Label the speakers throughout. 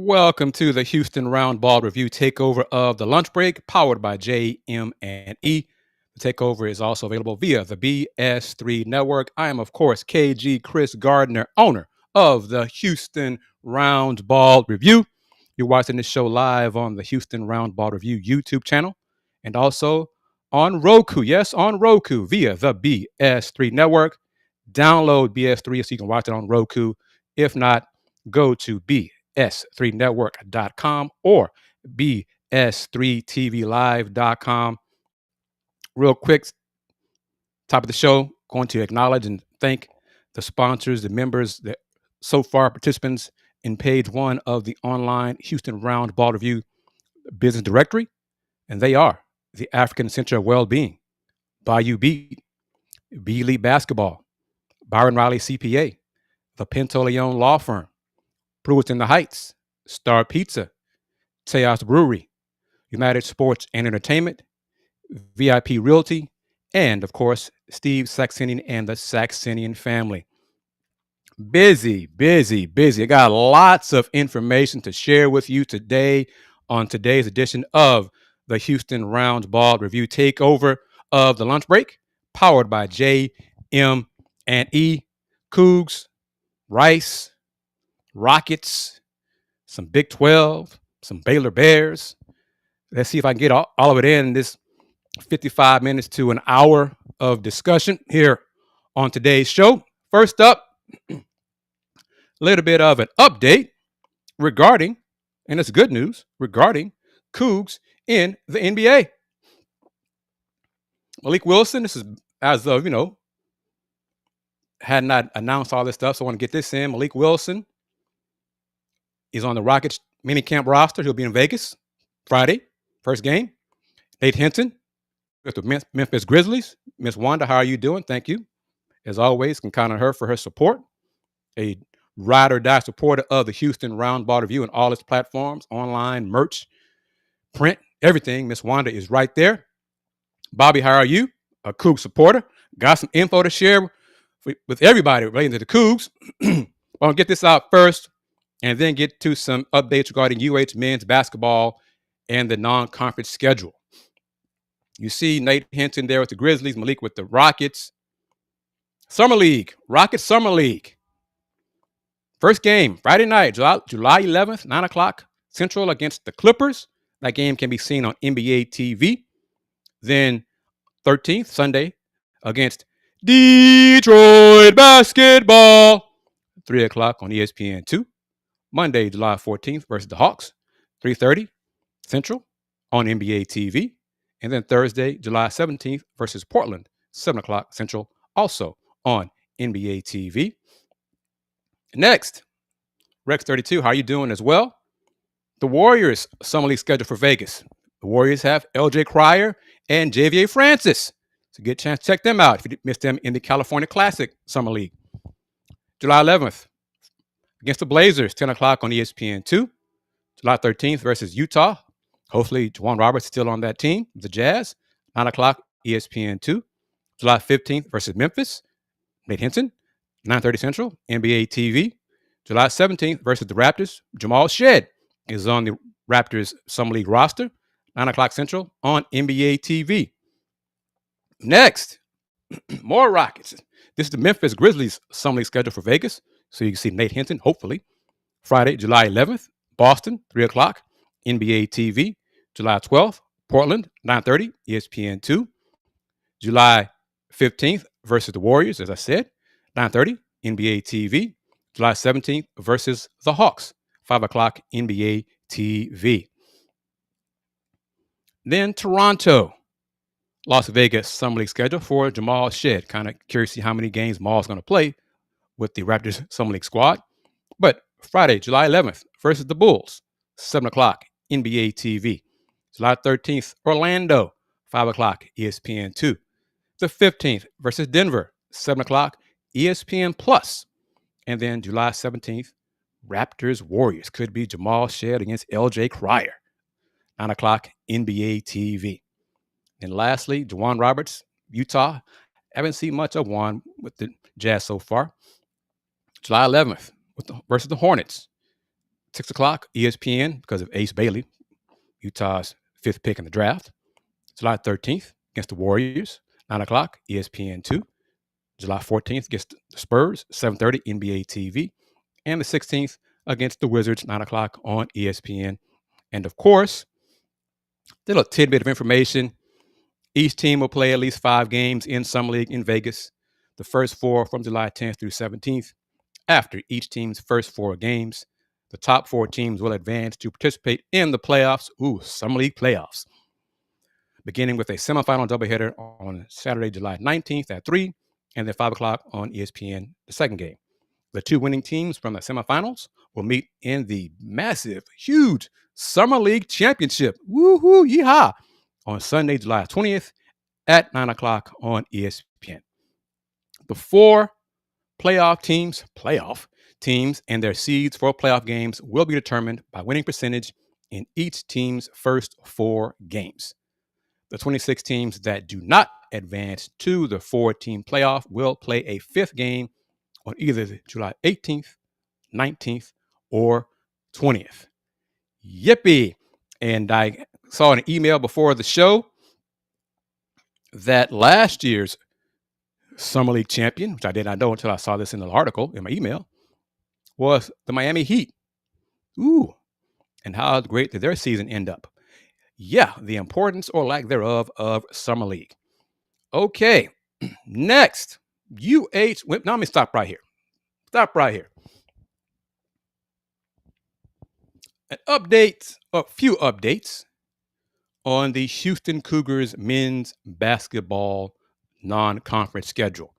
Speaker 1: Welcome to the Houston Roundball Review Takeover of the Lunch Break, powered by JM&E. The takeover is also available via the BS3 Network. I am, of course, KG Kris Gardner, owner of the Houston Roundball Review. You're watching this show live on the Houston Roundball Review YouTube channel and also on Roku. Yes, on Roku via the BS3 Network. Download BS3 so you can watch it on Roku. If not, go to BS3Network.com or BS3TVLive.com. Real quick, top of the show, going to acknowledge and thank the sponsors, the members, the so far participants in page one of the online Houston Roundball Review business directory. And they are the African Center of Wellbeing, Bayou Beat, B-League Basketball, Byron Riley CPA, the Pinto Leon Law Firm, Brewers in the Heights, Star Pizza, Teos Brewery, United Sports and Entertainment, VIP Realty, and, of course, Steve Saxenian and the Saxenian family. Busy. I got lots of information to share with you today on today's edition of the Houston Roundball Review Takeover of the Lunch Break, powered by JM&E, Coogs, Rice, Rockets, some Big 12, some Baylor Bears. Let's see if I can get all of it in this 55 minutes to an hour of discussion here on today's show. First up, a little bit of an update regarding, and it's good news, regarding Cougs in the NBA. Malik Wilson, this is as of, had not announced all this stuff, so I want to get this in. Malik Wilson is on the Rockets minicamp roster. He'll be in Vegas Friday, first game. Nate Hinton with the Memphis Grizzlies. Miss Wanda, how are you doing? Thank you. As always, can count on her for her support. A ride or die supporter of the Houston Roundball Review and all its platforms, online, merch, print, everything. Miss Wanda is right there. Bobby, how are you? A Cougs supporter. Got some info to share with everybody relating to the Cougs. I'll get this out first and then get to some updates regarding UH men's basketball and the non-conference schedule. You see Nate Hinton there with the Grizzlies, Malik with the Rockets. Summer League, Rockets Summer League. First game, Friday night, July 11th, 9 o'clock Central against the Clippers. That game can be seen on NBA TV. Then 13th, Sunday, against Detroit basketball, 3 o'clock on ESPN2. Monday, July 14th versus the Hawks, 3:30 Central on NBA TV. And then Thursday, July 17th versus Portland, 7 o'clock Central, also on NBA TV. Next, Rex 32, how are you doing as well? The Warriors Summer League schedule for Vegas. The Warriors have LJ Cryer and Javier Francis. It's a good chance to check them out if you missed them in the California Classic Summer League. July 11th, against the Blazers, 10 o'clock on ESPN2. July 13th versus Utah. Hopefully, Juwan Roberts is still on that team, the Jazz. 9 o'clock, ESPN2. July 15th versus Memphis. Nate Hinton, 9:30 Central, NBA TV. July 17th versus the Raptors. Jamal Shead is on the Raptors Summer League roster. 9 o'clock Central on NBA TV. Next, more Rockets. This is the Memphis Grizzlies Summer League schedule for Vegas. So you can see Nate Hinton, hopefully. Friday, July 11th, Boston, 3 o'clock, NBA TV. July 12th, Portland, 9:30, ESPN2. July 15th versus the Warriors, as I said, 9:30, NBA TV. July 17th versus the Hawks, 5 o'clock, NBA TV. Then Toronto, Las Vegas Summer League schedule for Jamal Shead. Kind of curious to see how many games Maul's going to play with the Raptors Summer League squad. But Friday, July 11th versus the Bulls, 7 o'clock, NBA TV. July 13th, Orlando, 5 o'clock, ESPN2. The 15th versus Denver, 7 o'clock, ESPN Plus. And then July 17th, Raptors Warriors. Could be Jamal Shead against LJ Cryer, 9 o'clock, NBA TV. And lastly, Juwan Roberts, Utah. Haven't seen much of Juwan with the Jazz so far. July 11th versus the Hornets. 6 o'clock, ESPN, because of Ace Bailey, Utah's 5th pick in the draft. July 13th against the Warriors, 9 o'clock, ESPN2. July 14th against the Spurs, 7:30, NBA TV. And the 16th against the Wizards, 9 o'clock on ESPN. And of course, a little tidbit of information. Each team will play at least 5 games in Summer League in Vegas. The first 4 from July 10th through 17th. After each team's first 4 games, the top 4 teams will advance to participate in the playoffs. Summer League playoffs. Beginning with a semifinal doubleheader on Saturday, July 19th at 3, and then 5 o'clock on ESPN, the second game. The 2 winning teams from the semifinals will meet in the massive, huge Summer League Championship. Woohoo, yeehaw! On Sunday, July 20th at 9 o'clock on ESPN. The 4 playoff teams and their seeds for playoff games will be determined by winning percentage in each team's first 4 games. The 26 teams that do not advance to the 4-team playoff will play a 5th game on either July 18th, 19th, or 20th. Yippee! And I saw an email before the show that last year's Summer League champion, which I did not know until I saw this in the article in my email, was the Miami Heat. And how great did their season end up? Yeah, the importance or lack thereof of Summer League. Okay, next, UH. Now let me stop right here. A few updates on the Houston Cougars men's basketball non-conference schedule.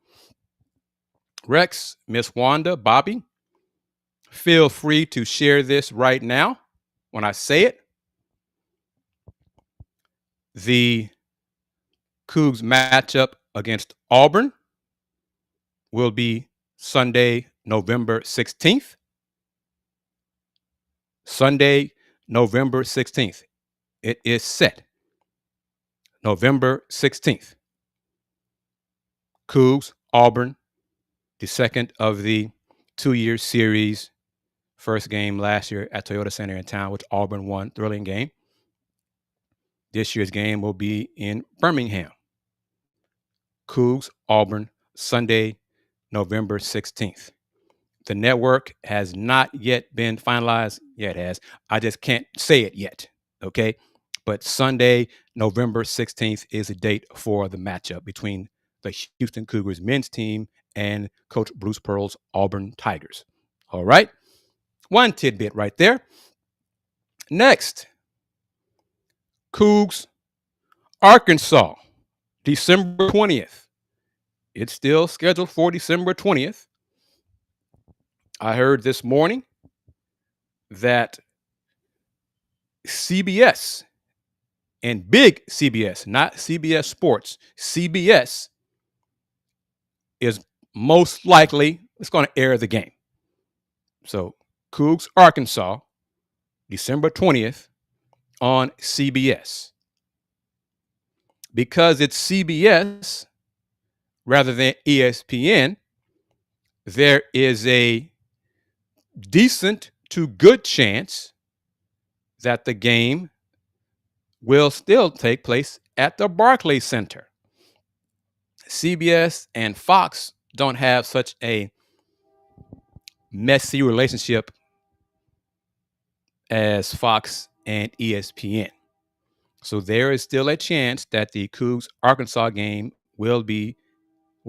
Speaker 1: Rex, Miss Wanda, Bobby, feel free to share this right now when I say it. The Cougs matchup against Auburn will be Sunday, November 16th. Sunday, November 16th. It is set. November 16th. Cougs, Auburn, the second of the 2-year series. First game last year at Toyota Center in town, which Auburn won. Thrilling game. This year's game will be in Birmingham. Cougs, Auburn, Sunday, November 16th. The network has not yet been finalized. Yeah, it has. I just can't say it yet, okay? But Sunday, November 16th is the date for the matchup between the Houston Cougars men's team and Coach Bruce Pearl's Auburn Tigers. All right? One tidbit right there. Next, Cougs, Arkansas, December 20th. It's still scheduled for December 20th. I heard this morning that CBS and big CBS, not CBS Sports, CBS is most likely going to air the game. So Cougs, Arkansas, December 20th on CBS. Because it's CBS rather than ESPN, there is a decent to good chance that the game will still take place at the Barclays Center. CBS and Fox don't have such a messy relationship as Fox and ESPN. So there is still a chance that the Cougs Arkansas game will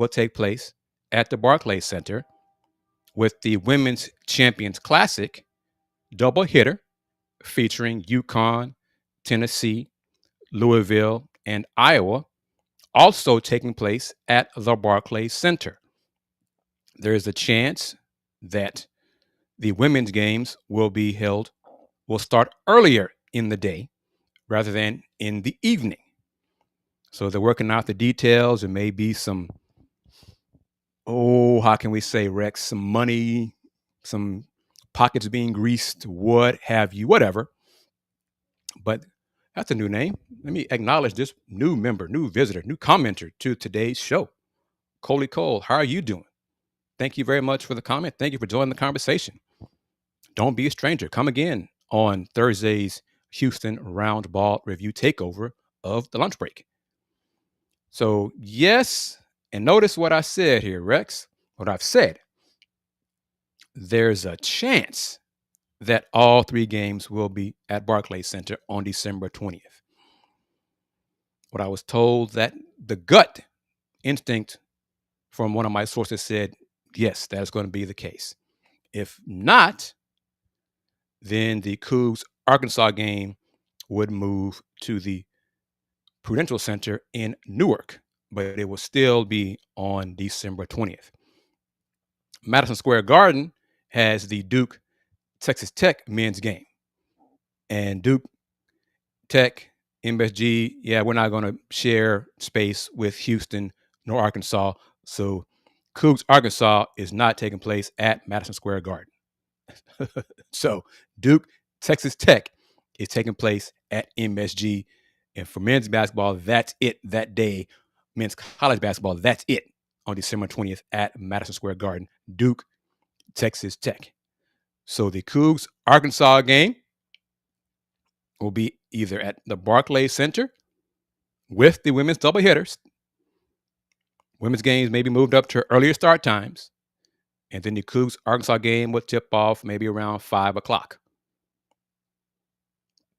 Speaker 1: take place at the Barclays Center with the Women's Champions Classic double hitter featuring UConn, Tennessee, Louisville, and Iowa also taking place at the Barclays Center. There is a chance that the women's games will start earlier in the day rather than in the evening. So they're working out the details. There may be some, how can we say, Rex, some money, some pockets being greased, what have you, whatever. But that's a new name. Let me acknowledge this new member, new visitor, new commenter to today's show. Coley Cole, how are you doing? Thank you very much for the comment. Thank you for joining the conversation. don't be a stranger. Come again on Thursday's Houston Roundball Review Takeover of the lunch break. So, yes, and notice what I said here, Rex, what I've said. There's a chance that all 3 games will be at Barclays Center on December 20th. What I was told, that the gut instinct from one of my sources said, yes, that's going to be the case. If not, then the Cougs Arkansas game would move to the Prudential Center in Newark, but it will still be on December 20th. Madison Square Garden has the Duke Texas Tech men's game. And Duke Tech, MSG, yeah, we're not going to share space with Houston nor Arkansas. So Cougs Arkansas is not taking place at Madison Square Garden. So Duke Texas Tech is taking place at MSG. And for men's basketball, that's it that day. Men's college basketball, that's it on December 20th at Madison Square Garden. Duke Texas Tech. So the Cougs Arkansas game will be either at the Barclays Center with the women's doubleheaders. Women's games may be moved up to earlier start times. And then the Cougs Arkansas game will tip off maybe around 5 o'clock.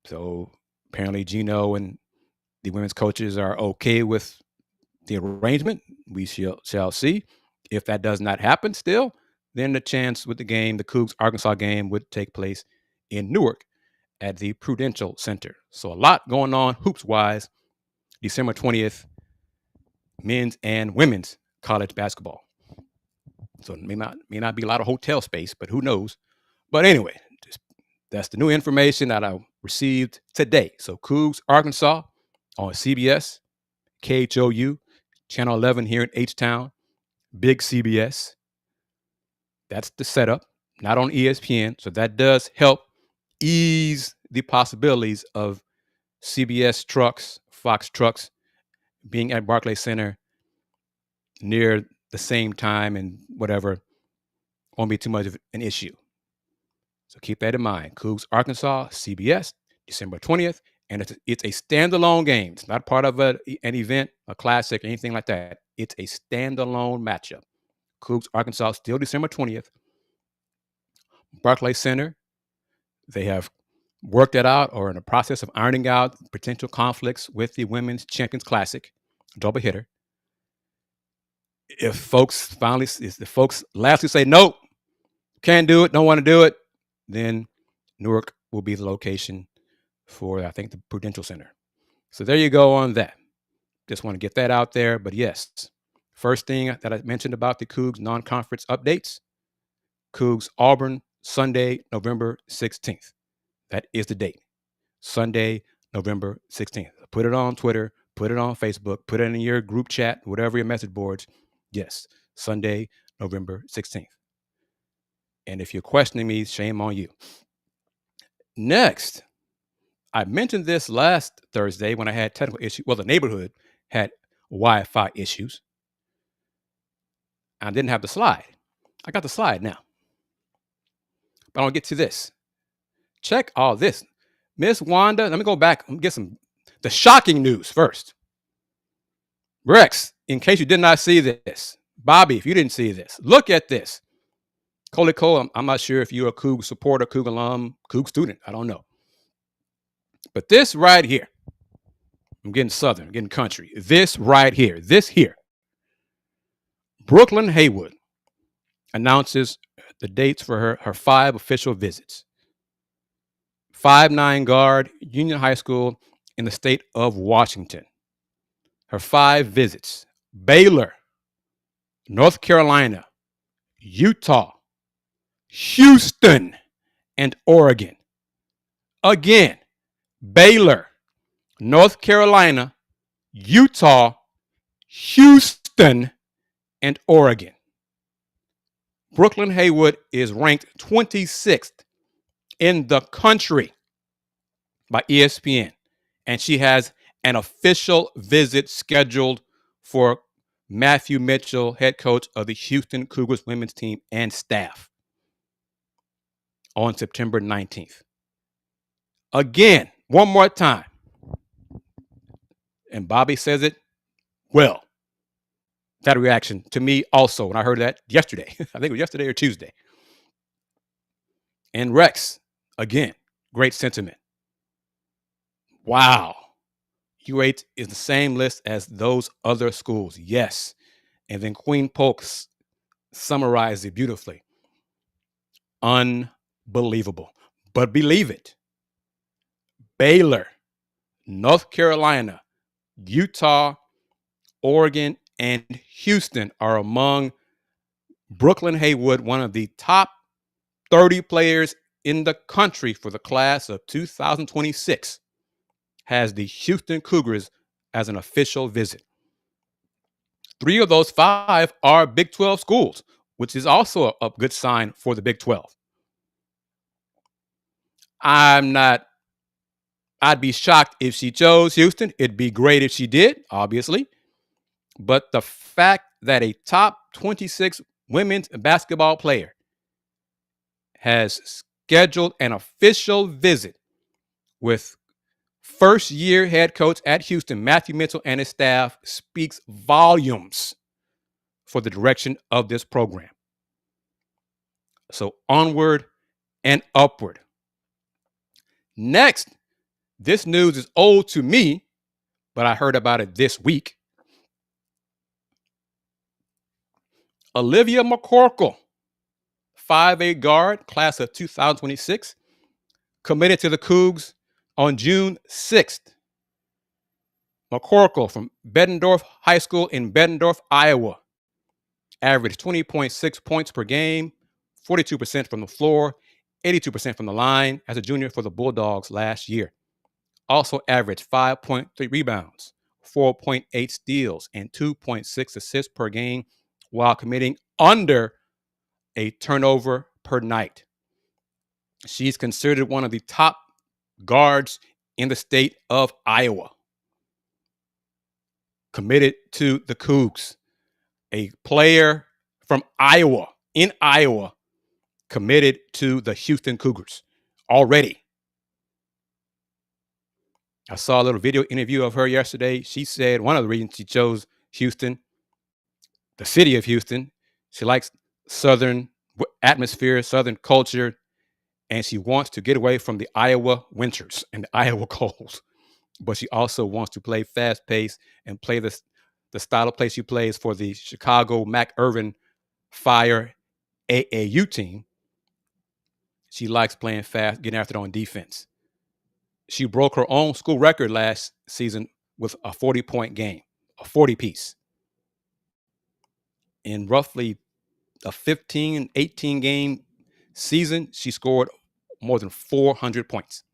Speaker 1: So apparently Gino and the women's coaches are okay with the arrangement. We shall see. If that does not happen still, then the chance with the game, the Cougs Arkansas game, would take place in Newark at the Prudential Center. So a lot going on hoops-wise. December 20th, men's and women's college basketball. So it may not be a lot of hotel space, but who knows? But anyway, that's the new information that I received today. So Cougs Arkansas on CBS, KHOU, Channel 11 here in H-Town, Big CBS. That's the setup, not on ESPN. So that does help ease the possibilities of CBS trucks, Fox trucks being at Barclays Center near the same time and whatever. Won't be too much of an issue. So keep that in mind. Cougs Arkansas, CBS, December 20th. And it's a standalone game. It's not part of an event, a classic, anything like that. It's a standalone matchup. Cougs Arkansas, still December 20th. Barclays Center, they have worked it out or in the process of ironing out potential conflicts with the Women's Champions Classic doubleheader. If the folks lastly say, nope, can't do it, don't want to do it, then Newark will be the location for, I think, the Prudential Center. So there you go on that. Just want to get that out there. But yes, first thing that I mentioned about the Cougs non-conference updates, Cougs Auburn, Sunday, November 16th. That is the date. Sunday, November 16th. Put it on Twitter, put it on Facebook, put it in your group chat, whatever your message boards. Yes, Sunday, November 16th. And if you're questioning me, shame on you. Next, I mentioned this last Thursday when I had technical issues. Well, the neighborhood had Wi-Fi issues. I didn't have the slide. I got the slide now. But I'll get to this. Check all this. Miss Wanda, let me go back and get the shocking news first. Rex, in case you did not see this, Bobby, if you didn't see this, look at this. Coley Cole, I'm not sure if you're a Coug supporter, Coug alum, Coug student. I don't know. But this right here, I'm getting southern, I'm getting country. This right here, Brooklyn Haywood announces the dates for her 5 official visits. 5'9" guard, Union High School in the state of Washington. Her 5 visits: Baylor, North Carolina, Utah, Houston, and Oregon. Again, Baylor, North Carolina, Utah, Houston, and Oregon. Brooklyn Haywood is ranked 26th in the country by ESPN, and she has an official visit scheduled for Matthew Mitchell, head coach of the Houston Cougars women's team and staff. on September 19th. Again, one more time. And Bobby says it well. That reaction to me also when I heard that yesterday. I think it was yesterday or Tuesday. And Rex, again, great sentiment. Wow. UH is the same list as those other schools. Yes. And then Queen Polk summarized it beautifully. Unbelievable. But believe it. Baylor, North Carolina, Utah, Oregon, and Houston are among Brooklyn Haywood, one of the top 30 players in the country for the class of 2026, has the Houston Cougars as an official visit. 3 of those 5 are Big 12 schools, which is also a good sign for the Big 12. I'd be shocked if she chose Houston. It'd be great if she did, obviously. But the fact that a top 26 women's basketball player has scheduled an official visit with first-year head coach at Houston, Matthew Mitchell, and his staff speaks volumes for the direction of this program. So onward and upward. Next, this news is old to me, but I heard about it this week. Alyvia McCorkle, 5A guard, class of 2026, committed to the Cougs on June 6th. McCorkle from Bettendorf High School in Bettendorf, Iowa, averaged 20.6 points per game, 42% from the floor, 82% from the line as a junior for the Bulldogs last year. Also averaged 5.3 rebounds, 4.8 steals, and 2.6 assists per game while committing under a turnover per night. She's considered one of the top guards in the state of Iowa. Committed to the Cougs. A player from Iowa, in Iowa, committed to the Houston Cougars already. I saw a little video interview of her yesterday. She said one of the reasons she chose Houston, the city of Houston, she likes Southern atmosphere, Southern culture, and she wants to get away from the Iowa winters and the Iowa colds. But she also wants to play fast-paced and play the style of play she plays for the Chicago Mac Irvin Fire AAU team. She likes playing fast, getting after it on defense. She broke her own school record last season with a 40-point game, a 40-piece. In roughly a 15, 18-game season, she scored more than 400 points.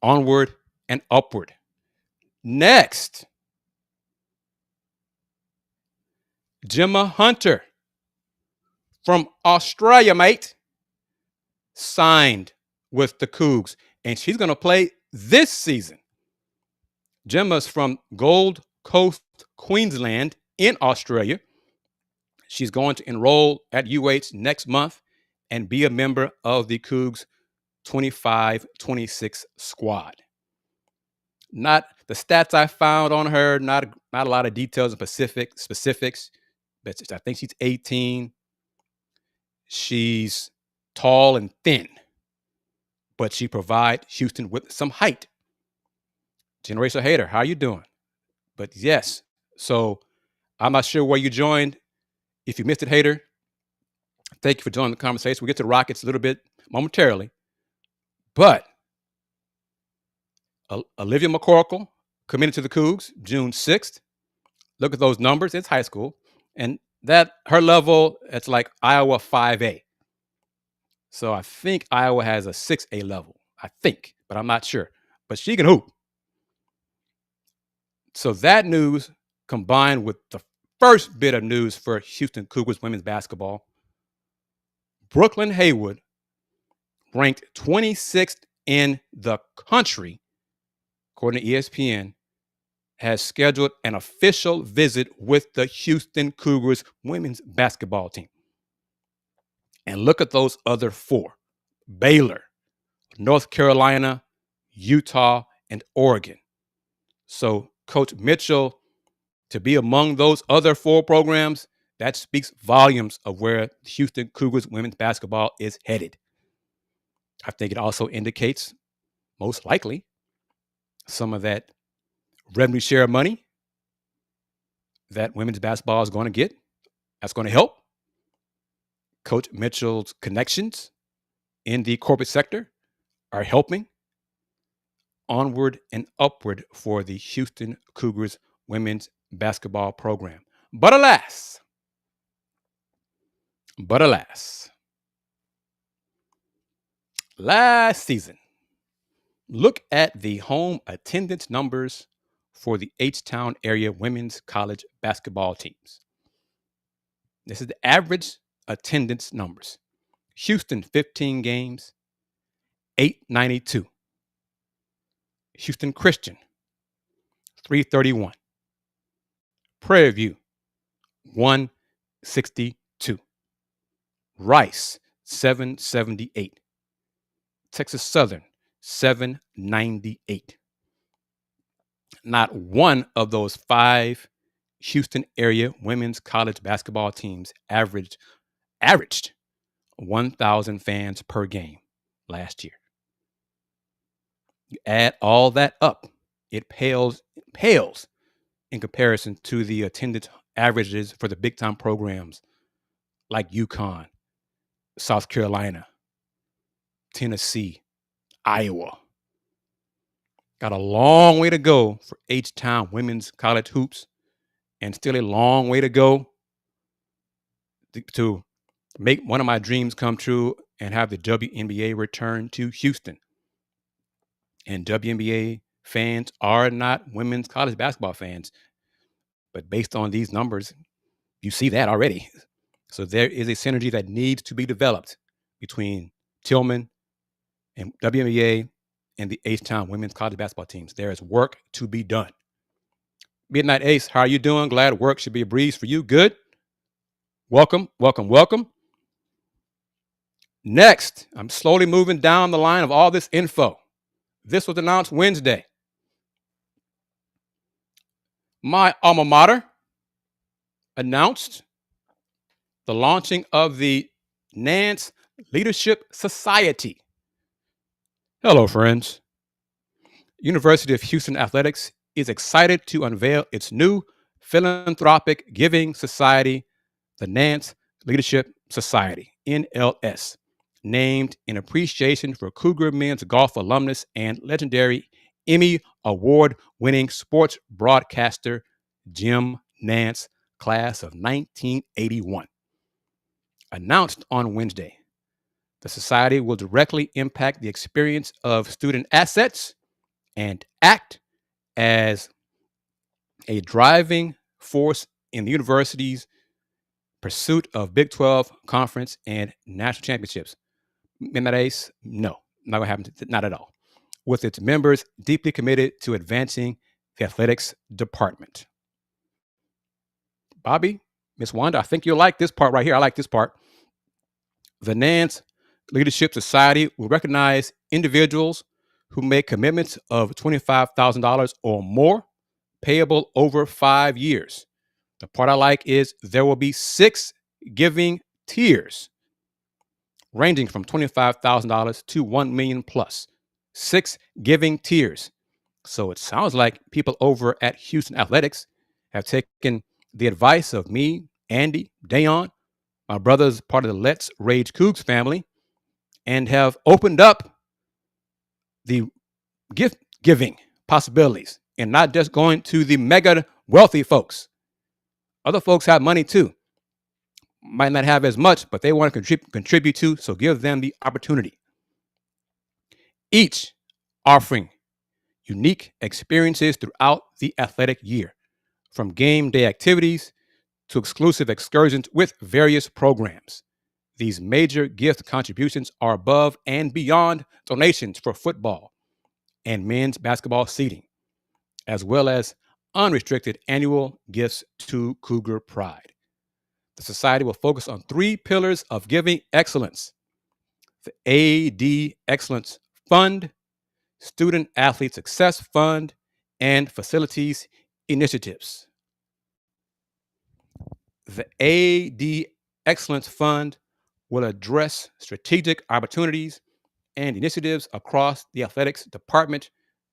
Speaker 1: Onward and upward. Next, Jemma Hunter from Australia, mate, signed with the Cougs, and she's going to play this season. Jemma's from Gold Coast, Queensland in Australia. She's going to enroll at UH next month and be a member of the Cougs 25-26 squad. Not the stats I found on her, not a lot of details and specifics, but I think she's 18. She's tall and thin, but she provides Houston with some height. Generational hater, how you doing? But yes, so I'm not sure where you joined. If you missed it, hater, thank you for joining the conversation. We'll get to the Rockets a little bit momentarily. But Alyvia McCorkle committed to the Cougs June 6th. Look at those numbers. It's high school. And that her level, it's like Iowa 5A. So I think Iowa has a 6A level. I think, but I'm not sure. But she can hoop. So that news combined with the first bit of news for Houston Cougars women's basketball, Brooklyn Haywood, ranked 26th in the country, according to ESPN, has scheduled an official visit with the Houston Cougars women's basketball team. And look at those other 4: Baylor, North Carolina, Utah, and Oregon. So Coach Mitchell, to be among those other 4 programs, that speaks volumes of where Houston Cougars women's basketball is headed. I think it also indicates, most likely, some of that revenue share money that women's basketball is going to get. That's going to help. Coach Mitchell's connections in the corporate sector are helping onward and upward for the Houston Cougars women's basketball program. But alas, last season, look at the home attendance numbers for the H-Town area women's college basketball teams. This is the average attendance numbers. Houston, 15 games, 892. Houston Christian, 331. Prairie View, 162. Rice, 778. Texas Southern, 798. Not one of those 5 Houston area women's college basketball teams averaged 1,000 fans per game last year. You add all that up, it pales in comparison to the attendance averages for the big time programs like UConn, South Carolina, Tennessee, Iowa. Got a long way to go for H-Town women's college hoops, and still a long way to go to make one of my dreams come true and have the WNBA return to Houston. And WNBA fans are not women's college basketball fans, but based on these numbers, you see that already. So there is a synergy that needs to be developed between Tillman and WNBA and the H-Town women's college basketball teams. There is work to be done. Midnight Ace, how are you doing? Glad work should be a breeze for you. Good. Welcome. Next, I'm slowly moving down the line of all this info. This was announced Wednesday. My alma mater announced the launching of the Nantz Leadership Society. Hello, friends. University of Houston Athletics is excited to unveil its new philanthropic giving society, the Nantz Leadership Society, NLS, named in appreciation for Cougar men's golf alumnus and legendary Emmy Award-winning sports broadcaster Jim Nantz, class of 1981. Announced on Wednesday, the society will directly impact the experience of student assets and act as a driving force in the university's pursuit of Big 12 conference and national championships. Midnight Ace, no, not going to happen, not at all. With its members deeply committed to advancing the athletics department. Bobby, Miss Wanda, I think you'll like this part right here. I like this part. The Nantz Leadership Society will recognize individuals who make commitments of $25,000 or more, payable over 5 years. The part I like is there will be 6 giving tiers, ranging from $25,000 to $1 million plus. 6 giving tiers. So it sounds like people over at Houston Athletics have taken the advice of me, Andy, Dayon, my brother's part of the Let's Rage Coogs family, and have opened up the gift giving possibilities and not just going to the mega wealthy folks. Other folks have money too. Might not have as much, but they want to contribute too, so give them the opportunity. Each offering unique experiences throughout the athletic year, from game day activities to exclusive excursions with various programs. These major gift contributions are above and beyond donations for football and men's basketball seating, as well as unrestricted annual gifts to Cougar Pride. The society will focus on 3 pillars of giving excellence: the AD Excellence Fund, Student Athlete Success Fund, and Facilities Initiatives. The AD Excellence Fund will address strategic opportunities and initiatives across the athletics department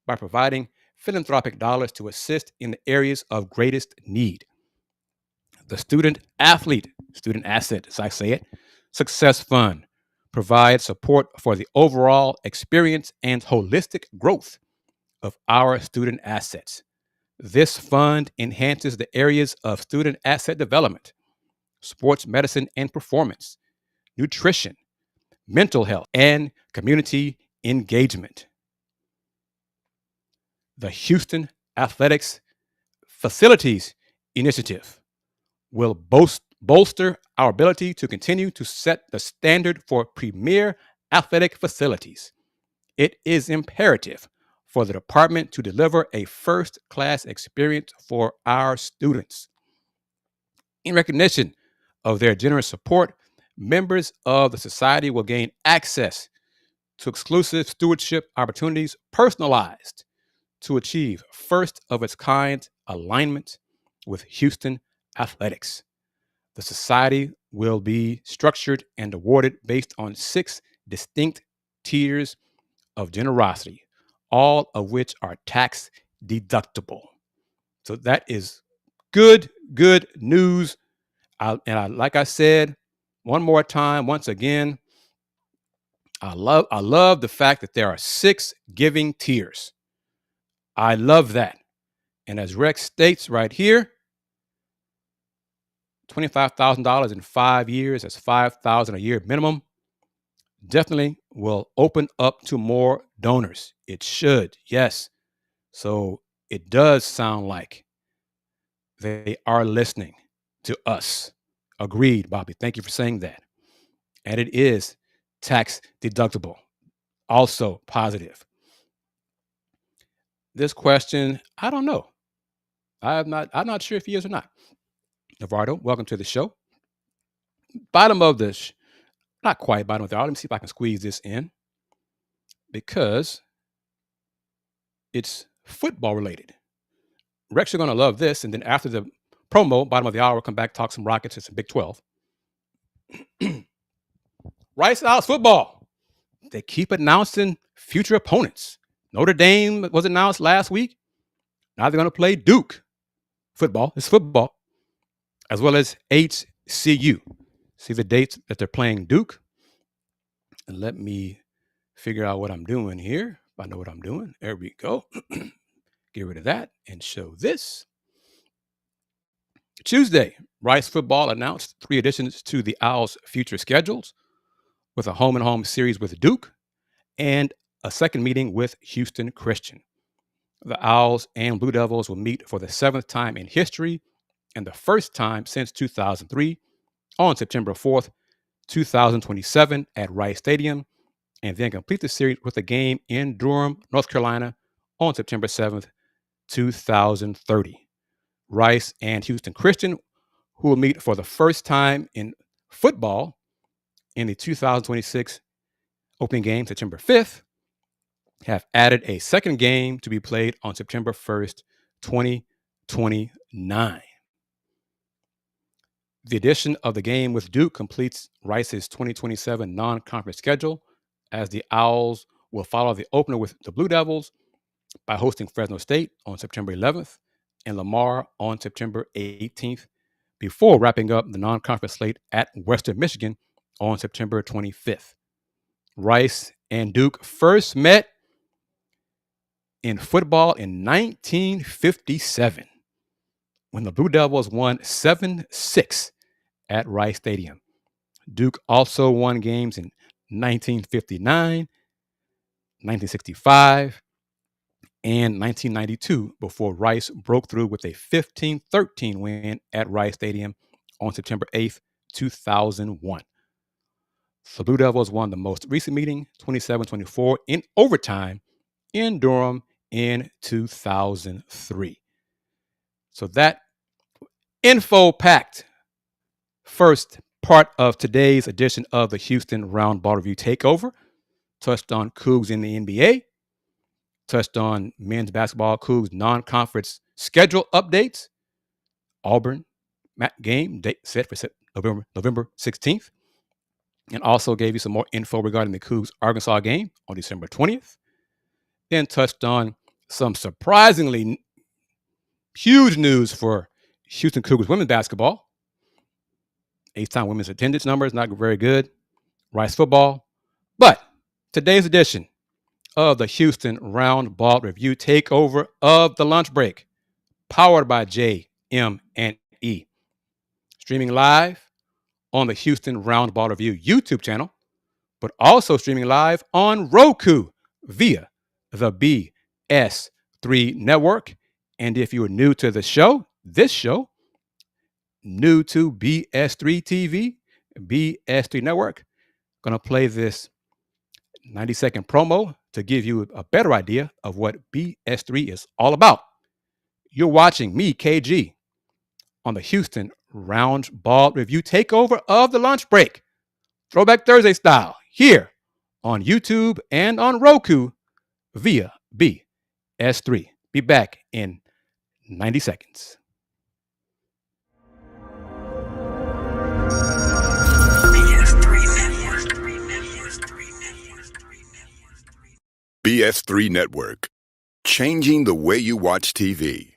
Speaker 1: by providing philanthropic dollars to assist in the areas of greatest need. The Student Asset, as I say it, Success Fund provides support for the overall experience and holistic growth of our student assets. This fund enhances the areas of student asset development, sports medicine and performance, nutrition, mental health, and community engagement. The Houston Athletics Facilities Initiative will bolster our ability to continue to set the standard for premier athletic facilities. It is imperative for the department to deliver a first-class experience for our students. In recognition of their generous support, members of the society will gain access to exclusive stewardship opportunities personalized to achieve first-of-its-kind alignment with Houston athletics. The society will be structured and awarded based on 6 distinct tiers of generosity, all of which are tax deductible. So that is good news. Like I said, once again, I love the fact that there are 6 giving tiers. I love that. And as Rex states right here, $25,000 in 5 years, that's $5,000 a year minimum, definitely will open up to more donors. It should, yes. So it does sound like they are listening to us. Agreed, Bobby. Thank you for saying that. And it is tax deductible. Also positive. This question, I don't know. I'm not sure if he is or not. Navardo, welcome to the show. Bottom of this, not quite bottom of the hour. Let me see if I can squeeze this in because it's football related. Rex, you're going to love this. And then after the promo, bottom of the hour, we'll come back, talk some Rockets and some Big 12. Rice Owls football. They keep announcing future opponents. Notre Dame was announced last week. Now they're going to play Duke. Football. It's football. As well as HCU. See the dates that they're playing Duke. And let me figure out what I'm doing here. If I know what I'm doing. There we go. Get rid of that and show this. Tuesday, Rice football announced 3 additions to the Owls' future schedules with a home-and-home series with Duke and a second meeting with Houston Christian. The Owls and Blue Devils will meet for the 7th time in history and the first time since 2003 on September 4th, 2027 at Rice Stadium, and then complete the series with a game in Durham, North Carolina on September 7th, 2030. Rice and Houston Christian, who will meet for the first time in football in the 2026 opening game, September 5th, have added a second game to be played on September 1st, 2029. The addition of the game with Duke completes Rice's 2027 non-conference schedule, as the Owls will follow the opener with the Blue Devils by hosting Fresno State on September 11th and Lamar on September 18th, before wrapping up the non-conference slate at Western Michigan on September 25th. Rice and Duke first met in football in 1957 when the Blue Devils won 7-6 at Rice Stadium. Duke also won games in 1959, 1965, and 1992 before Rice broke through with a 15-13 win at Rice Stadium on September 8th, 2001. The Blue Devils won the most recent meeting, 27-24, in overtime in Durham in 2003. So that info-packed first part of today's edition of the Houston Roundball Review Takeover touched on Cougs in the NBA, touched on men's basketball Cougs non-conference schedule updates, Auburn game date set for November 16th, and also gave you some more info regarding the Cougs Arkansas game on December 20th. Then touched on some surprisingly huge news for Houston Cougars women's basketball. H-time women's attendance numbers not very good. Rice football. But today's edition of the Houston Roundball Review Takeover of the Lunch Break, powered by JM&E, streaming live on the Houston Roundball Review YouTube channel, but also streaming live on Roku via the BS3 Network. And if you are new to the show, new to BS3 TV, BS3 Network, going to play this 90-second promo to give you a better idea of what BS3 is all about. You're watching me, KG, on the Houston Roundball Review Takeover of the Lunch Break, Throwback Thursday style, here on YouTube and on Roku via BS3. Be back in 90 seconds.
Speaker 2: BS3 Network, changing the way you watch TV.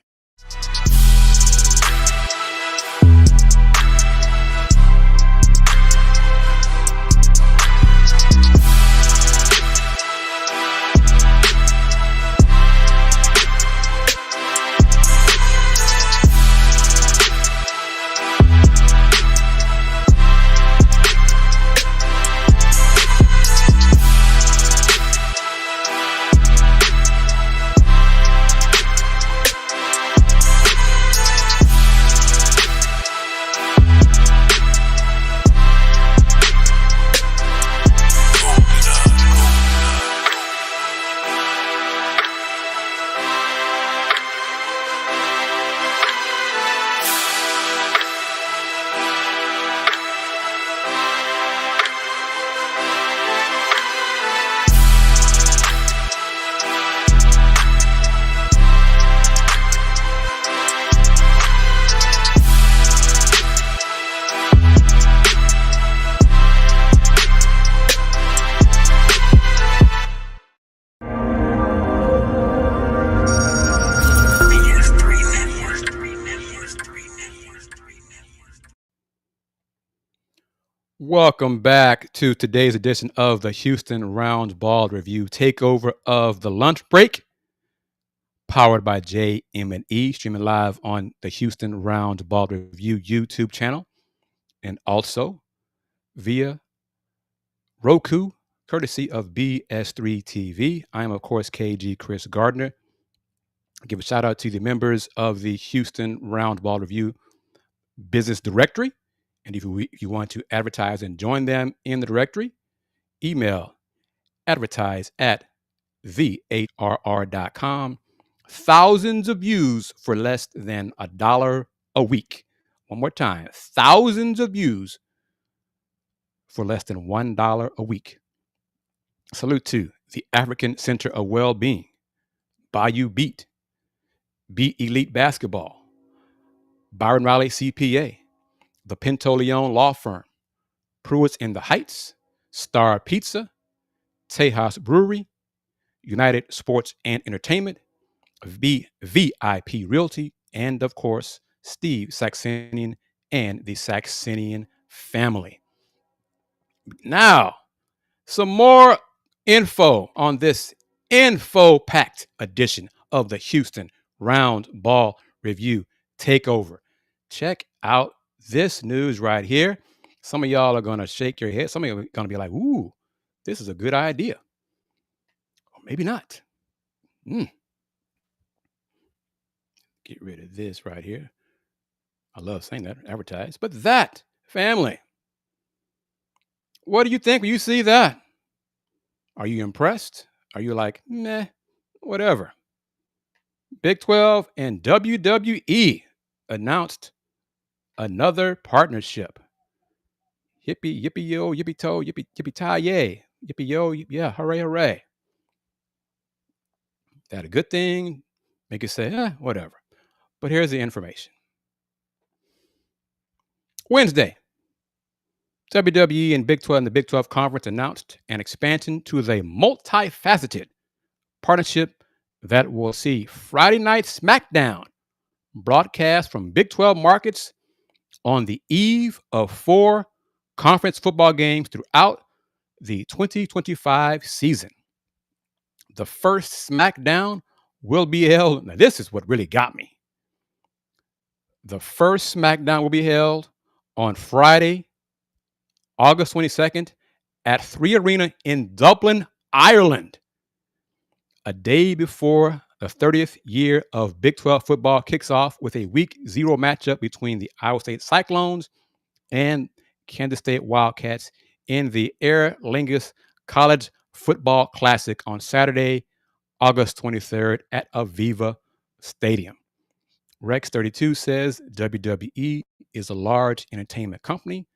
Speaker 1: Welcome back to today's edition of the Houston Roundball Review Takeover of the Lunch Break, powered by JM&E, streaming live on the Houston Roundball Review YouTube channel, and via Roku, courtesy of BS3 TV. I am, of course, KG Kris Gardner. I give a shout out to the members of the Houston Roundball Review Business Directory. And if you want to advertise and join them in the directory, email advertise at thehrr.com. Thousands of views for less than $1 a week. One more time, thousands of views for less than $1 a week. Salute to the African Center of Well-Being, Bayou Beat, Beat Elite Basketball, Byron Riley CPA, the Pinto Leon Law Firm, Pruitt's in the Heights, Star Pizza, Tejas Brewery, United Sports and Entertainment, VIP Realty, and of course, Steve Saxenian and the Saxenian family. Now, some more info on this info-packed edition of the Houston Roundball Review Takeover. Check out this news right here. Some of y'all are going to shake your head. Some of you are going to be like, ooh, this is a good idea. Or maybe not. Get rid of this right here. I love saying that, advertise. But that, family, what do you think when you see that? Are you impressed? Are you like, meh, whatever? Big 12 and WWE announced another partnership. Yippee, yippee yo, yippee toe, yippee, yippee tie, yay. Yippee yo, yeah, hooray, hooray. That a good thing? Make you say, whatever. But here's the information. Wednesday, WWE and Big 12 and the Big 12 Conference announced an expansion to the multifaceted partnership that will see Friday night Smackdown broadcast from Big 12 markets on the eve of 4 conference football games throughout the 2025 season. The first Smackdown will be held. Now, this is what really got me. The first Smackdown will be held on Friday, August 22nd at 3 Arena in Dublin, Ireland, a day before the 30th year of Big 12 football kicks off with a Week 0 matchup between the Iowa State Cyclones and Kansas State Wildcats in the Aer Lingus College Football Classic on Saturday, August 23rd at Aviva Stadium. Rex32 says WWE is a large entertainment company.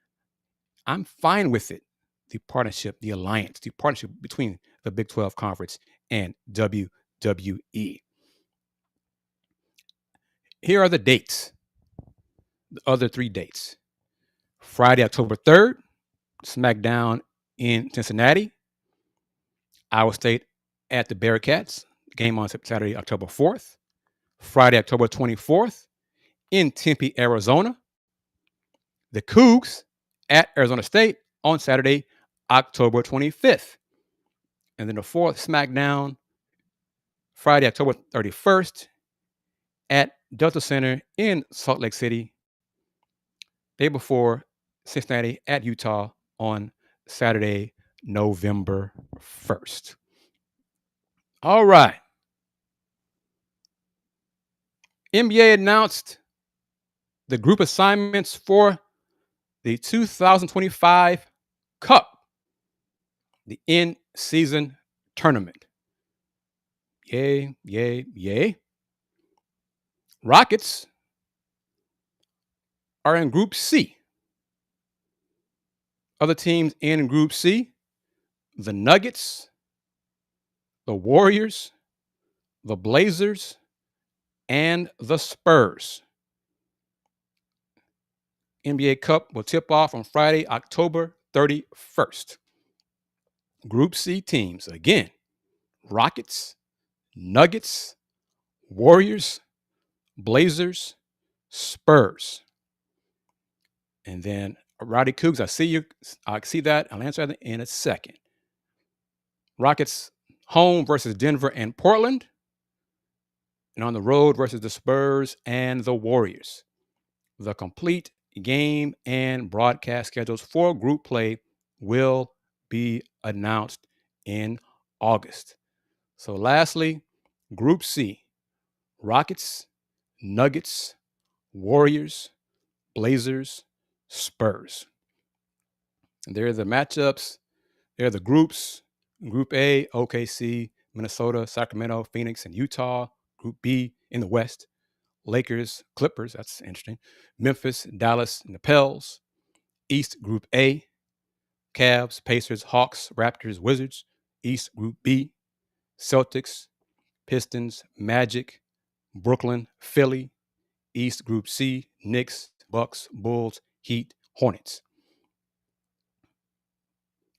Speaker 1: I'm fine with it. The partnership, the alliance, the partnership between the Big 12 Conference and WWE. Here are the dates, the other 3 dates. Friday, October 3rd, Smackdown in Cincinnati. Iowa State at the Bearcats. Game on Saturday, October 4th. Friday, October 24th in Tempe, Arizona. The Cougs at Arizona State on Saturday, October 25th. And then the 4th Smackdown, Friday, October 31st at Delta Center in Salt Lake City. Day before, Cincinnati at Utah on Saturday, November 1st. All right. NBA announced the group assignments for the 2025 Cup, the in-season tournament. Yay, yay, yay. Rockets are in Group C. Other teams in Group C, the Nuggets, the Warriors, the Blazers, and the Spurs. NBA Cup will tip off on Friday, October 31st. Group C teams, again, Rockets, Nuggets, Warriors, Blazers, Spurs. And then Rowdy Cougs, I see that. I'll answer that in a second. Rockets home versus Denver and Portland. And on the road versus the Spurs and the Warriors. The complete game and broadcast schedules for group play will be announced in August. So lastly, Group C, Rockets, Nuggets, Warriors, Blazers, Spurs. And there are the matchups. There are the groups. Group A, OKC, Minnesota, Sacramento, Phoenix, and Utah. Group B in the West, Lakers, Clippers, that's interesting. Memphis, Dallas, and the Pels. East, Group A, Cavs, Pacers, Hawks, Raptors, Wizards. East, Group B, Celtics, Pistons, Magic, Brooklyn, Philly. East, Group C, Knicks, Bucks, Bulls, Heat, Hornets.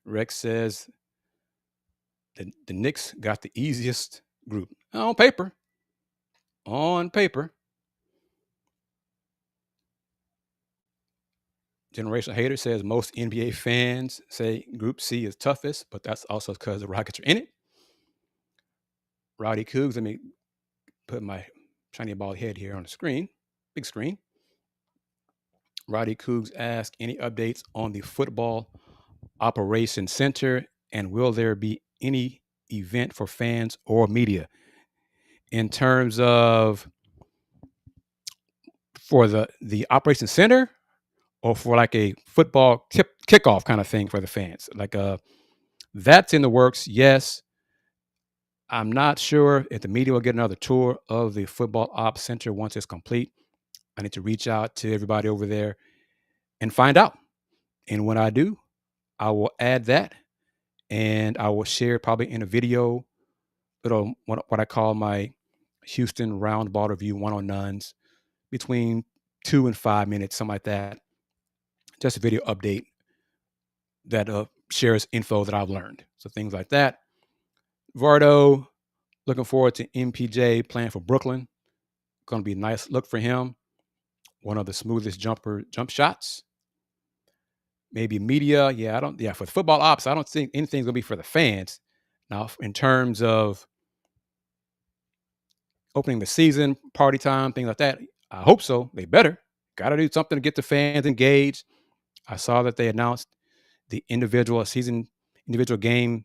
Speaker 1: Rex says the Knicks got the easiest group. On paper. Generational Hater says most NBA fans say Group C is toughest, but that's also because the Rockets are in it. Rowdy Cougs, let me put my shiny bald head here on the screen, big screen. Rowdy Cougs asks, any updates on the Football Operations Center, and will there be any event for fans or media? In terms of for the Operations Center, or for like a football kickoff kind of thing for the fans? Like that's in the works, yes. I'm not sure if the media will get another tour of the Football Ops Center once it's complete. I need to reach out to everybody over there and find out. And when I do, I will add that, and I will share probably in a video, little what I call my Houston Roundball Review 109s, between 2 and 5 minutes, something like that. Just a video update that shares info that I've learned. So things like that. Vardo, looking forward to MPJ playing for Brooklyn. Going to be a nice look for him. One of the smoothest jump shots. Maybe media. For the football ops, I don't think anything's going to be for the fans. Now, in terms of opening the season, party time, things like that, I hope so. They better. Got to do something to get the fans engaged. I saw that they announced the individual game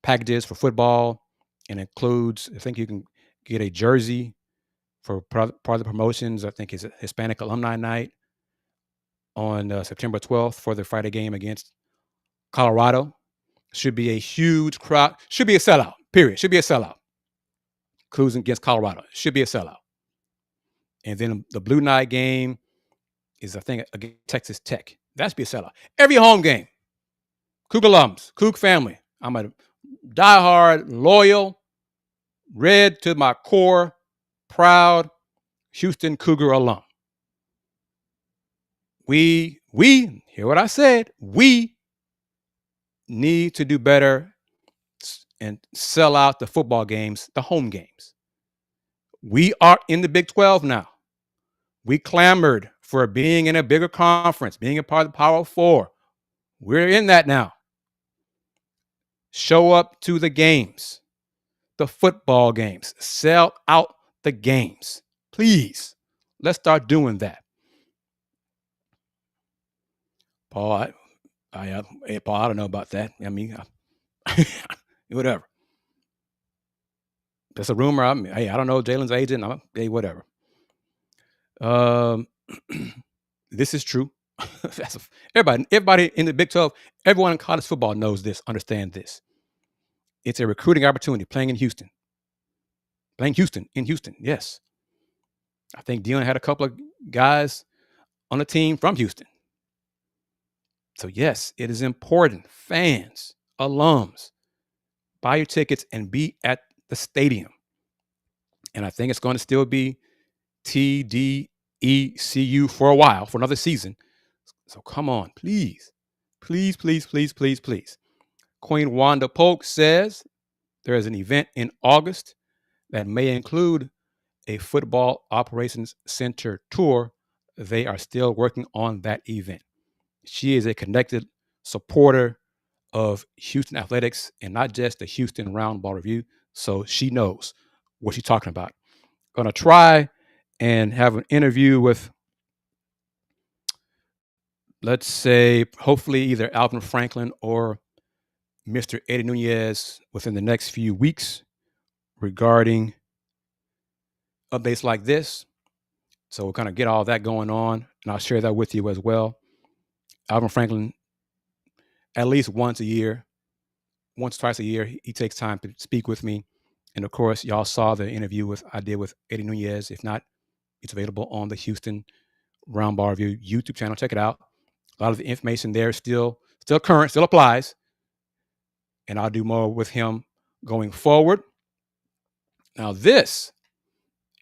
Speaker 1: packages for football, and includes, I think you can get a jersey for part of the promotions. I think it's a Hispanic Alumni Night on September 12th for the Friday game against Colorado. Should be a huge crowd. Should be a sellout, period. Should be a sellout. Coogs against Colorado. Should be a sellout. And then the Blue Night game is, I think, against Texas Tech. That should be a sellout. Every home game. Coug alums, Coug family. I'm a diehard, loyal, red to my core, proud Houston Cougar alum. We, hear what I said, we need to do better and sell out the football games, the home games. We are in the Big 12 now. We clamored for being in a bigger conference, being a part of the Power Four. We're in that now. Show up to the games, the football games. Sell out the games. Please, let's start doing that. Paul, Paul, I don't know about that. I mean, whatever. That's a rumor. I don't know Jalen's agent. Whatever. This is true. Everybody in the Big 12, everyone in college football knows this, understand this. It's a recruiting opportunity playing in Houston. In Houston, yes. I think Dion had a couple of guys on the team from Houston. So yes, it is important. Fans, alums, buy your tickets and be at the stadium. And I think it's going to still be TDECU for a while, for another season. So come on, please. Please, please, please, please, please. Queen Wanda Polk says there is an event in August that may include a football operations center tour. They are still working on that event. She is a connected supporter of Houston athletics and not just the Houston Roundball Review. So she knows what she's talking about. Going to try and have an interview with, let's say, hopefully either Alvin Franklin or Mr. Eddie Nunez within the next few weeks regarding updates like this. So we'll kind of get all that going on, and I'll share that with you as well. Alvin Franklin, at least once, twice a year, he takes time to speak with me. And of course, y'all saw the interview I did with Eddie Nunez. If not, it's available on the Houston Roundball Review YouTube channel. Check it out. A lot of the information there is still current, still applies. And I'll do more with him going forward. Now, this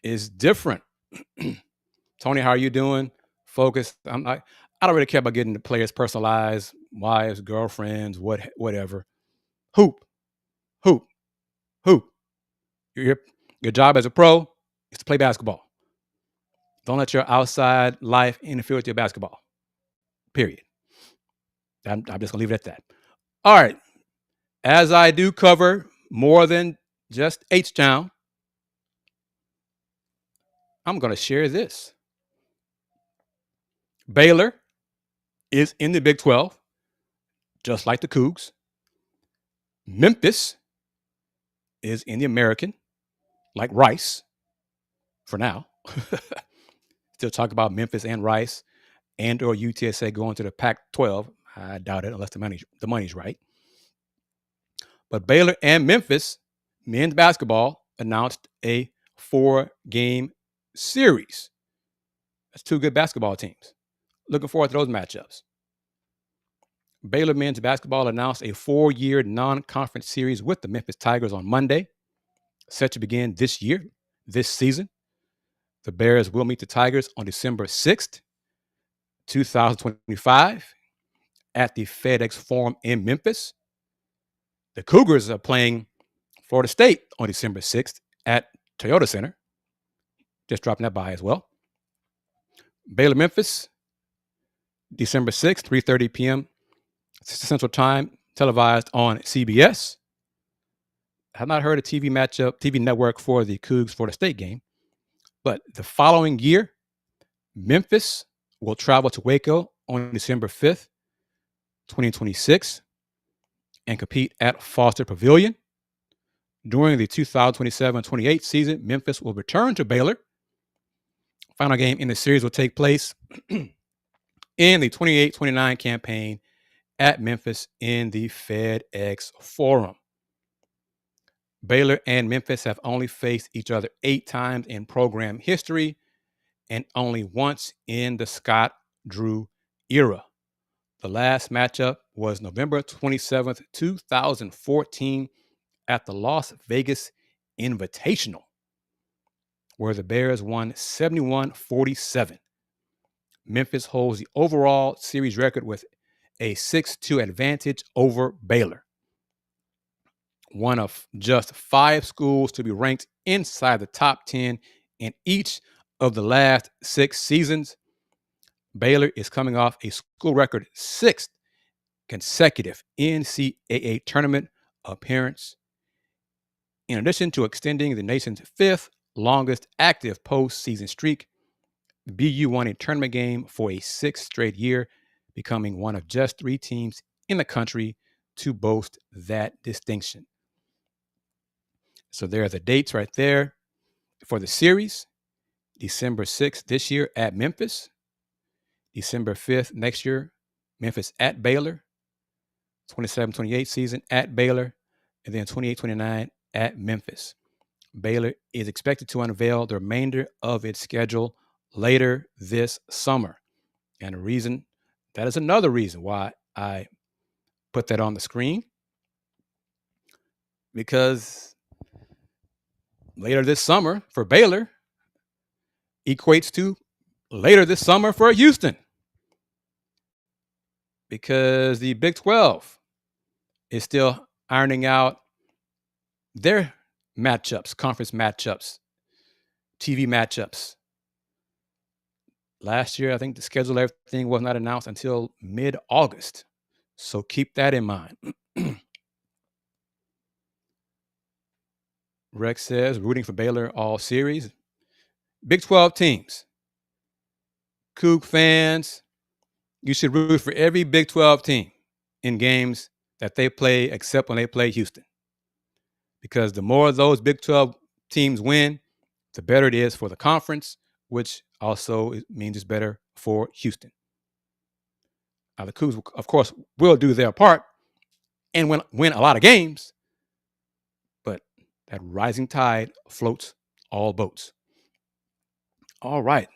Speaker 1: is different. Tony, how are you doing? Focused. I don't really care about getting the players' personalized wives, girlfriends, whatever. Hoop. Your job as a pro is to play basketball. Don't let your outside life interfere with your basketball. Period. I'm just going to leave it at that. All right. As I do cover more than just H-Town, I'm going to share this. Baylor is in the Big 12, just like the Cougs. Memphis is in the American, like Rice, for now. Still talk about Memphis and Rice and or UTSA going to the Pac-12. I doubt it unless the money's right. But Baylor and Memphis, men's basketball, announced a 4-game series. That's 2 good basketball teams. Looking forward to those matchups. Baylor men's basketball announced a 4-year non-conference series with the Memphis Tigers on Monday, set to begin this season. The Bears will meet the Tigers on December 6th, 2025, at the FedEx Forum in Memphis. The Cougars are playing Florida State on December 6th at Toyota Center. Just dropping that by as well. Baylor Memphis, December 6th, 3:30 p.m. Central Time, televised on CBS. I have not heard a TV network for the Cougs Florida State game. But the following year, Memphis will travel to Waco on December 5th, 2026, and compete at Foster Pavilion. During the 2027-28 season, Memphis will return to Baylor. Final game in the series will take place in the 28-29 campaign at Memphis in the FedEx Forum. Baylor and Memphis have only faced each other 8 times in program history and only once in the Scott Drew era. The last matchup was November 27th, 2014 at the Las Vegas Invitational, where the Bears won 71-47. Memphis holds the overall series record with a 6-2 advantage over Baylor. One of just 5 schools to be ranked inside the top 10 in each of the last 6 seasons. Baylor is coming off a school record 6th consecutive NCAA tournament appearance. In addition to extending the nation's 5th longest active postseason streak, BU won a tournament game for a 6th straight year, becoming one of just 3 teams in the country to boast that distinction. So there are the dates right there for the series. December 6th this year at Memphis. December 5th next year, Memphis at Baylor. 27-28 season at Baylor. And then 28-29 at Memphis. Baylor is expected to unveil the remainder of its schedule later this summer. And that is another reason why I put that on the screen. Because later this summer for Baylor equates to later this summer for Houston. Because the Big 12 is still ironing out their matchups, conference matchups, TV matchups. Last year, I think the schedule, everything was not announced until mid-August. So keep that in mind. Rex says, rooting for Baylor all series. Big 12 teams. Coug fans, you should root for every Big 12 team in games that they play, except when they play Houston. Because the more those Big 12 teams win, the better it is for the conference, which also means it's better for Houston. Now, the Cougs, of course, will do their part and win a lot of games, but that rising tide floats all boats. All right.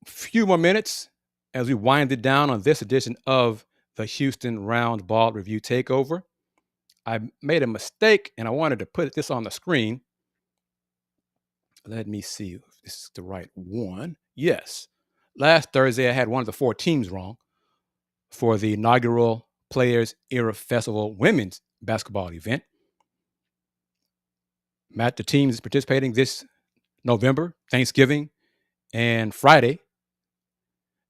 Speaker 1: A few more minutes as we wind it down on this edition of the Houston Roundball Review Takeover. I made a mistake and I wanted to put this on the screen. Let me see if this is the right one. Yes. Last Thursday, I had one of the 4 teams wrong for the inaugural Players Era Festival women's basketball event. Matt, the teams participating this November, Thanksgiving, and Friday: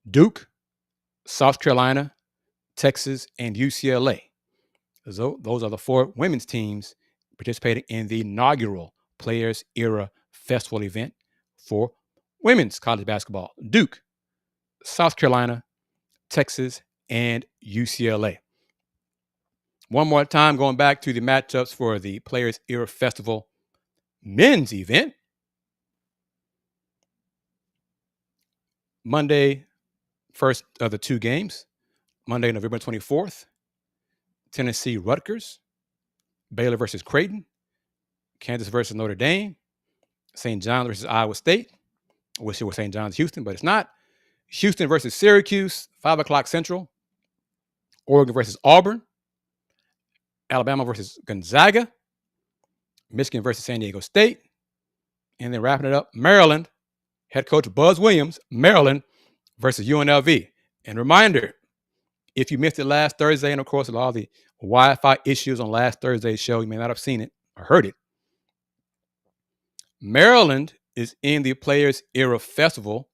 Speaker 1: Duke, South Carolina, Texas, and UCLA. So those are the 4 women's teams participating in the inaugural Players Era Festival event for women's college basketball: Duke, South Carolina, Texas, and UCLA. One more time, going back to the matchups for the Players Era Festival men's event. Monday, first of the 2 games. Monday, November 24th, Tennessee Rutgers, Baylor versus Creighton, Kansas versus Notre Dame, St. John's versus Iowa State. I wish it was St. John's Houston, but it's not. Houston versus Syracuse, 5 o'clock Central. Oregon versus Auburn, Alabama versus Gonzaga, Michigan versus San Diego State, and then wrapping it up, Maryland, head coach Buzz Williams, Maryland versus UNLV. And reminder, if you missed it last Thursday, and of course, with all the Wi-Fi issues on last Thursday's show, you may not have seen it or heard it. Maryland is in the Players Era Festival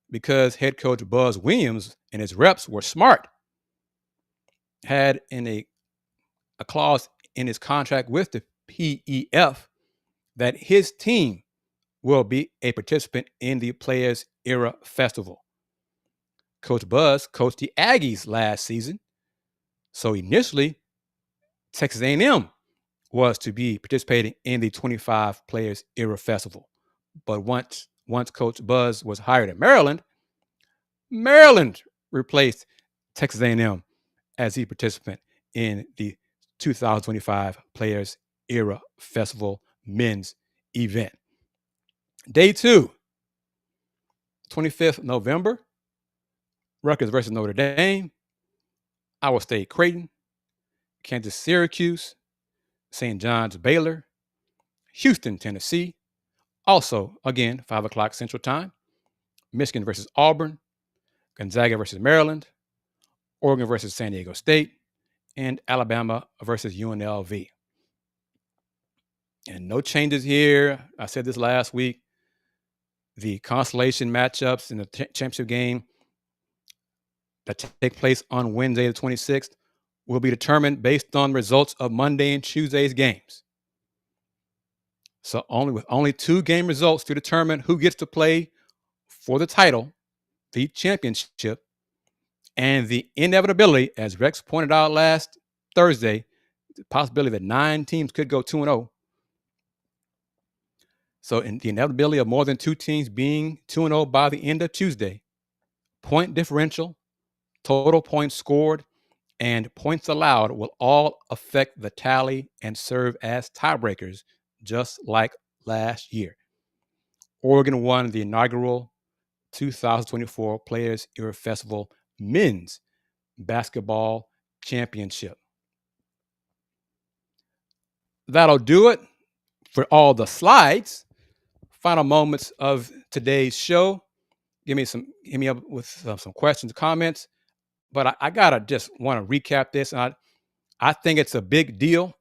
Speaker 1: because head coach Buzz Williams and his reps were smart. Had in a clause in his contract with the PEF that his team will be a participant in the Players Era Festival. Coach Buzz coached the Aggies last season, so initially Texas A&M was to be participating in the 25 Players Era Festival. But once Coach Buzz was hired at Maryland, Maryland replaced Texas A&M as the participant in the 2025 Players Era Festival men's event. Day 2, 25th November, Rutgers versus Notre Dame, Iowa State Creighton, Kansas Syracuse, St. John's Baylor, Houston Tennessee, also again 5 o'clock Central Time, Michigan versus Auburn, Gonzaga versus Maryland, Oregon versus San Diego State, and Alabama versus UNLV. And no changes here. I said this last week. The consolation matchups in the championship game that take place on Wednesday the 26th will be determined based on results of Monday and Tuesday's games. So with only 2 game results to determine who gets to play for the title, the championship, and the inevitability, as Rex pointed out last Thursday, the possibility that 9 teams could go 2-0. So in the inevitability of more than 2 teams being 2-0 by the end of Tuesday, point differential, total points scored, and points allowed will all affect the tally and serve as tiebreakers, just like last year. Oregon won the inaugural 2024 Players Era Festival men's basketball championship. That'll do it for all the slides. Final moments of today's show. Hit me up with some questions, comments. But I gotta just want to recap this. And I think it's a big deal.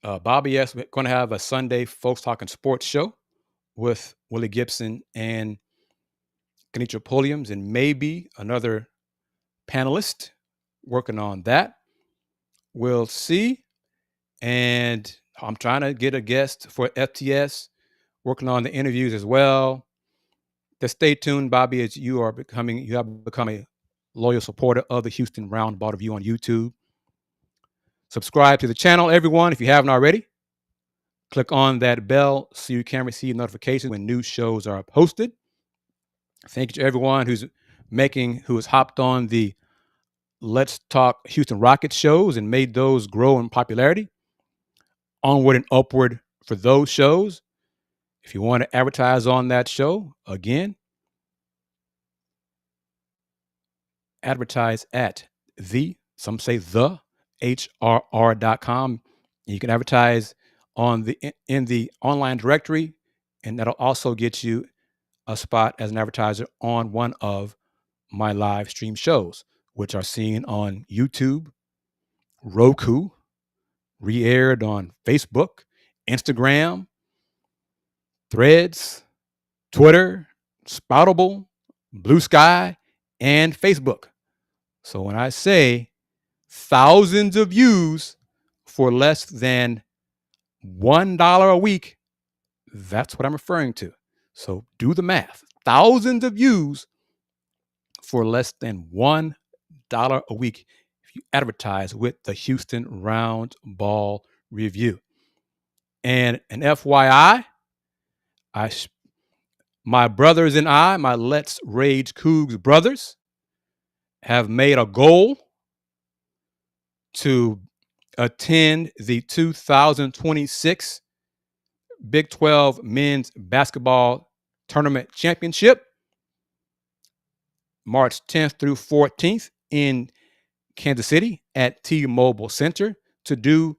Speaker 1: Bobby S. We're going to have a Sunday Folks Talking Sports show with Willie Gibson and Kenitra Pulliams and maybe another panelist working on that. We'll see. And I'm trying to get a guest for FTS, working on the interviews as well. Just stay tuned, Bobby, as you have become a loyal supporter of the Houston Roundball Review on YouTube. Subscribe to the channel, everyone, if you haven't already. Click on that bell so you can receive notifications when new shows are posted. Thank you to everyone who has hopped on the Let's Talk Houston Rockets shows and made those grow in popularity. Onward and upward for those shows. If you want to advertise on that show, again, advertise at some say the HRR.com. You can advertise in the online directory, and that'll also get you a spot as an advertiser on one of my live stream shows, which are seen on YouTube, Roku, re-aired on Facebook, Instagram, Threads, Twitter, Spoutable, Blue Sky, and Facebook. So when I say thousands of views for less than $1 a week, that's what I'm referring to. So do the math. Thousands of views for less than $1 a week if you advertise with the Houston Roundball Review. And an FYI, my brothers and I, my Let's Rage Coogs brothers, have made a goal to attend the 2026 Big 12 Men's Basketball Tournament Championship, March 10th through 14th in Kansas City at T-Mobile Center to do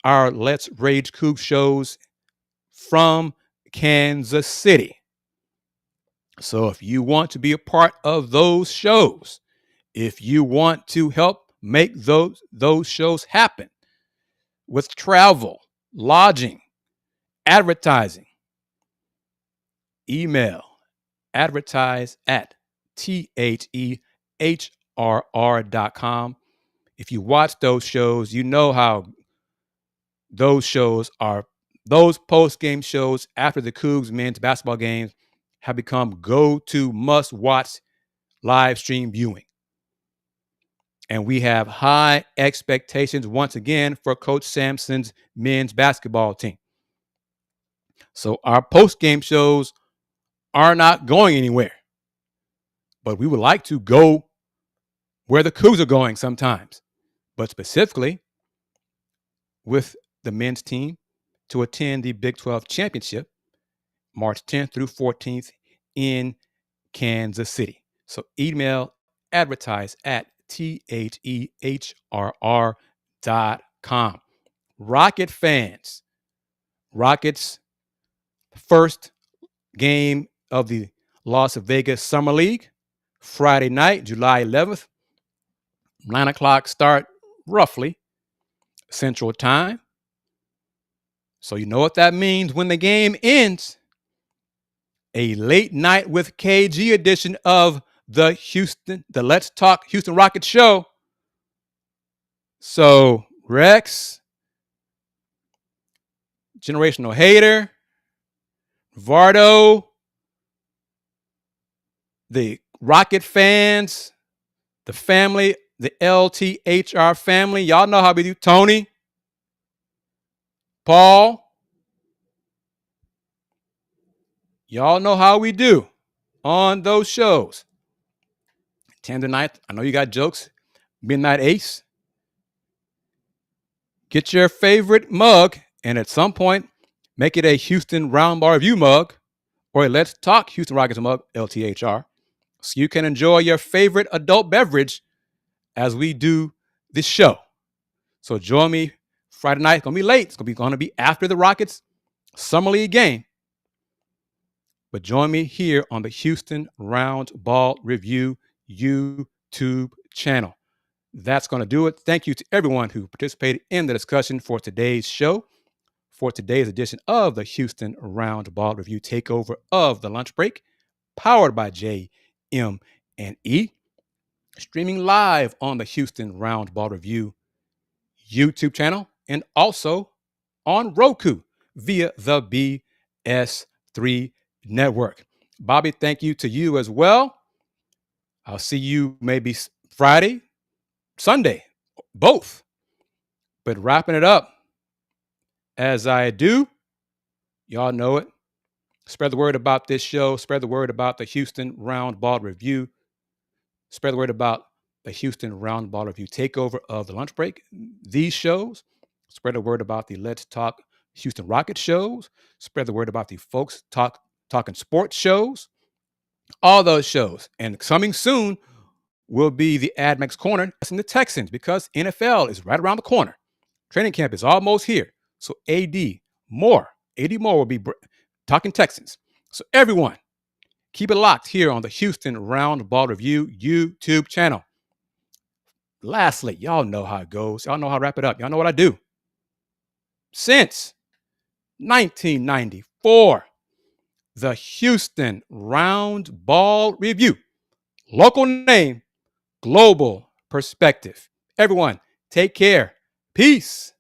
Speaker 1: our Let's Rage Cougs shows from Kansas City. So if you want to be a part of those shows, if you want to help make those shows happen with travel, lodging, advertising, email advertise at THEHRR.com. If you watch those shows, you know how those shows are, those post-game shows after the Cougs men's basketball games have become go-to must-watch live stream viewing. And we have high expectations once again for Coach Sampson's men's basketball team. So our post-game shows are not going anywhere. But we would like to go where the Cougs are going sometimes. But specifically with the men's team to attend the Big 12 Championship March 10th through 14th in Kansas City. So email advertise at THEHRR.com. Rocket fans, Rockets' first game of the Las Vegas Summer League, Friday night, July 11th, 9 o'clock start roughly Central Time. So you know what that means when the game ends. A late night with KG edition of the Let's Talk Houston Rockets show. So Rex, Generational Hater, Vardo, the Rocket fans, the family, the LTHR family, y'all know how we do. Tony, Paul, y'all know how we do on those shows. 10 tonight, I know you got jokes. Midnight Ace. Get your favorite mug, and at some point, make it a Houston Roundball Review mug or a Let's Talk Houston Rockets mug, LTHR, so you can enjoy your favorite adult beverage as we do this show. So join me Friday night. It's going to be late. It's going to be after the Rockets Summer League game. But join me here on the Houston Roundball Review YouTube channel. That's going to do it. Thank you to everyone who participated in the discussion for today's show, for today's edition of the Houston Roundball Review Takeover of the Lunch Break, powered by JM&E, streaming live on the Houston Roundball Review YouTube channel and also on Roku via the BS3 Network. Bobby, thank you to you as well. I'll see you maybe Friday, Sunday, both. But wrapping it up, as I do, y'all know it. Spread the word about this show. Spread the word about the Houston Roundball Review. Spread the word about the Houston Roundball Review Takeover of the Lunch Break. These shows. Spread the word about the Let's Talk Houston Rockets shows. Spread the word about the Folks Talking Sports shows. All those shows. And coming soon will be the AdMax Corner and the Texans, because NFL is right around the corner. Training camp is almost here. So AD Moore will be talking Texans. So everyone, keep it locked here on the Houston Roundball Review YouTube channel. Lastly, y'all know how it goes. Y'all know how to wrap it up. Y'all know what I do. Since 1994, the Houston Roundball Review. Local name, global perspective. Everyone, take care. Peace.